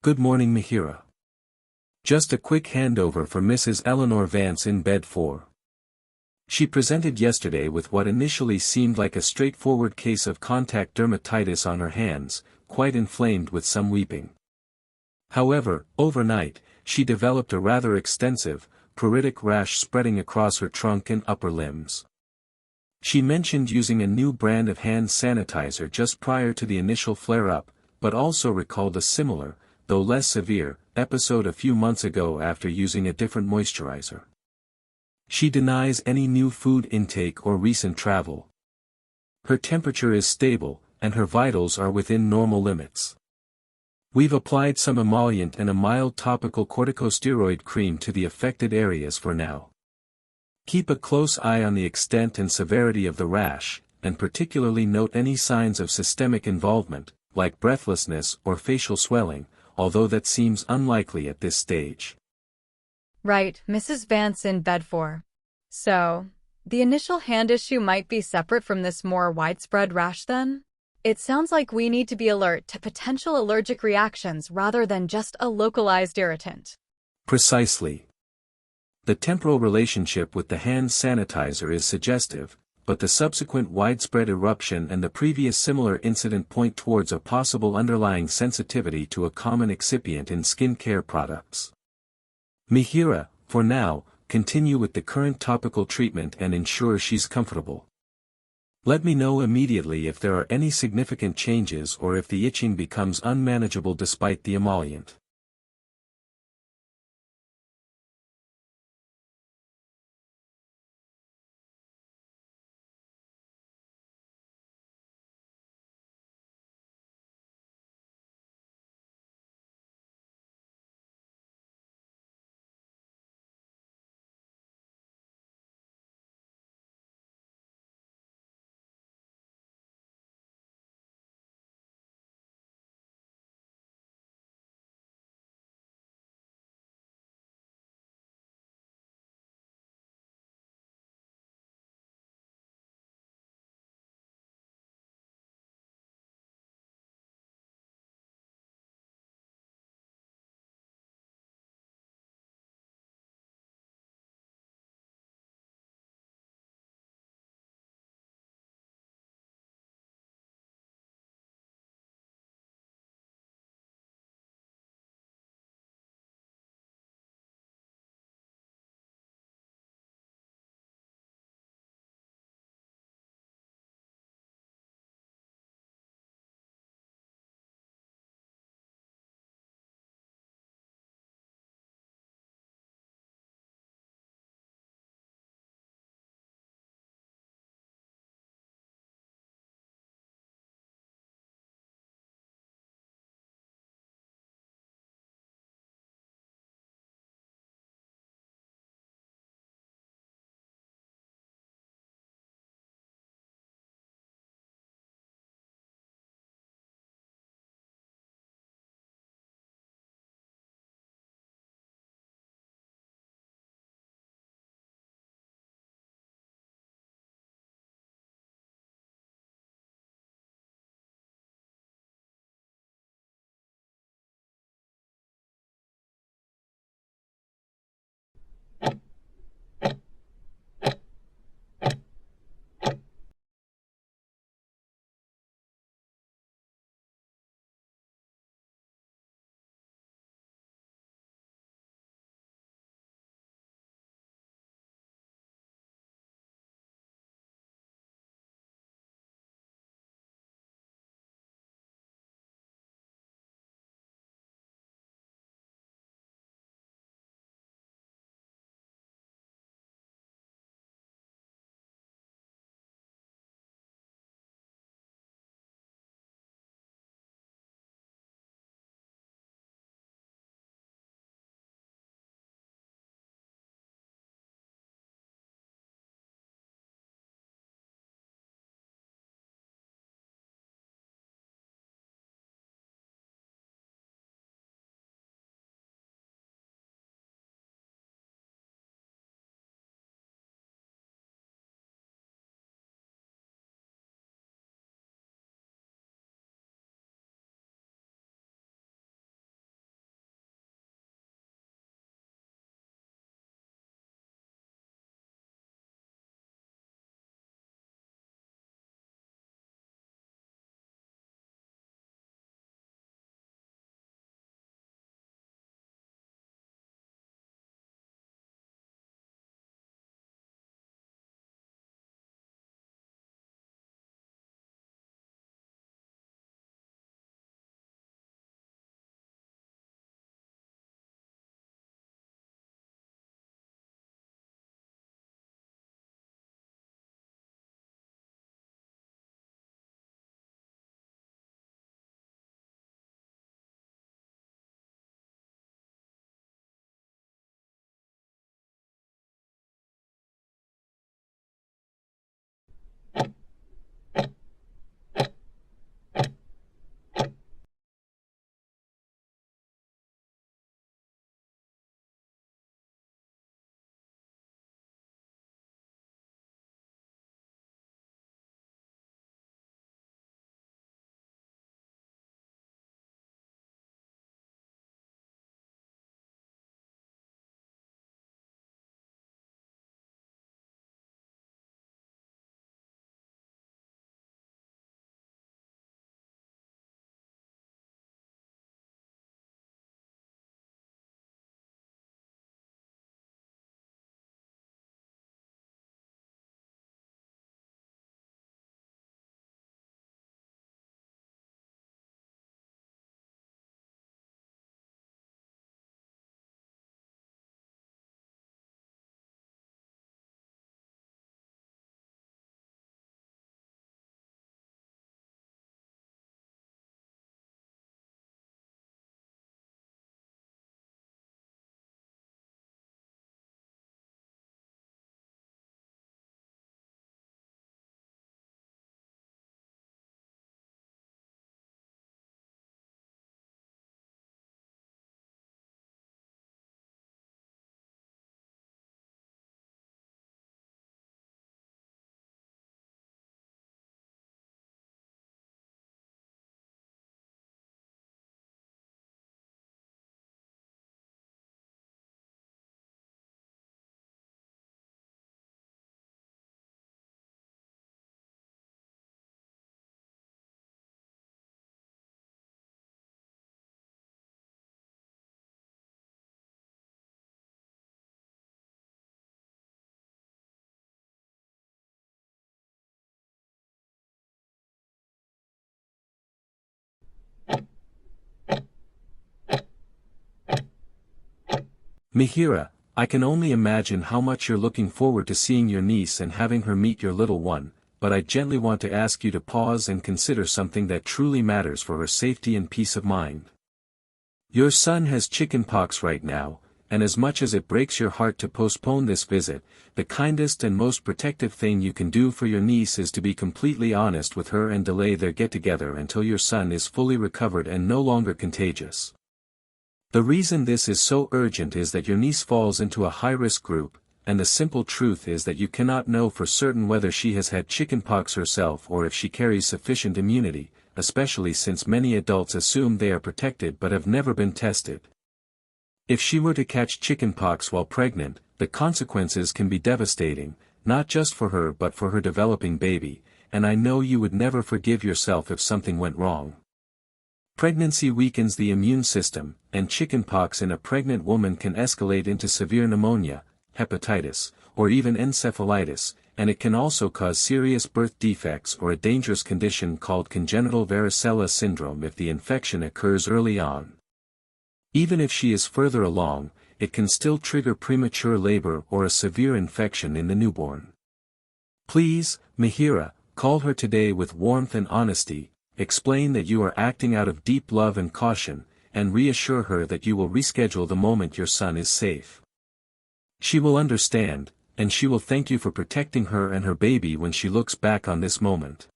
Good morning, Mihira. Just a quick handover for Mrs. Eleanor Vance in bed 4. She presented yesterday with what initially seemed like a straightforward case of contact dermatitis on her hands, quite inflamed with some weeping. However, overnight, she developed a rather extensive, pruritic rash spreading across her trunk and upper limbs. She mentioned using a new brand of hand sanitizer just prior to the initial flare-up, but also recalled a similar, though less severe, episode a few months ago after using a different moisturizer. She denies any new food intake or recent travel. Her temperature is stable, and her vitals are within normal limits. We've applied some emollient and a mild topical corticosteroid cream to the affected areas for now. Keep a close eye on the extent and severity of the rash, and particularly note any signs of systemic involvement, like breathlessness or facial swelling, although that seems unlikely at this stage. Right, Mrs. Vance in bed 4. So, the initial hand issue might be separate from this more widespread rash then? It sounds like we need to be alert to potential allergic reactions rather than just a localized irritant. Precisely. The temporal relationship with the hand sanitizer is suggestive, but the subsequent widespread eruption and the previous similar incident point towards a possible underlying sensitivity to a common excipient in skincare products. Mihira, for now, continue with the current topical treatment and ensure she's comfortable. Let me know immediately if there are any significant changes or if the itching becomes unmanageable despite the emollient. Mihira, I can only imagine how much you're looking forward to seeing your niece and having her meet your little one, but I gently want to ask you to pause and consider something that truly matters for her safety and peace of mind. Your son has chickenpox right now, and as much as it breaks your heart to postpone this visit, the kindest and most protective thing you can do for your niece is to be completely honest with her and delay their get-together until your son is fully recovered and no longer contagious. The reason this is so urgent is that your niece falls into a high-risk group, and the simple truth is that you cannot know for certain whether she has had chickenpox herself or if she carries sufficient immunity, especially since many adults assume they are protected but have never been tested. If she were to catch chickenpox while pregnant, the consequences can be devastating, not just for her but for her developing baby, and I know you would never forgive yourself if something went wrong. Pregnancy weakens the immune system, and chickenpox in a pregnant woman can escalate into severe pneumonia, hepatitis, or even encephalitis, and it can also cause serious birth defects or a dangerous condition called congenital varicella syndrome if the infection occurs early on. Even if she is further along, it can still trigger premature labor or a severe infection in the newborn. Please, Mihira, call her today with warmth and honesty, explain that you are acting out of deep love and caution, and reassure her that you will reschedule the moment your son is safe. She will understand, and she will thank you for protecting her and her baby when she looks back on this moment.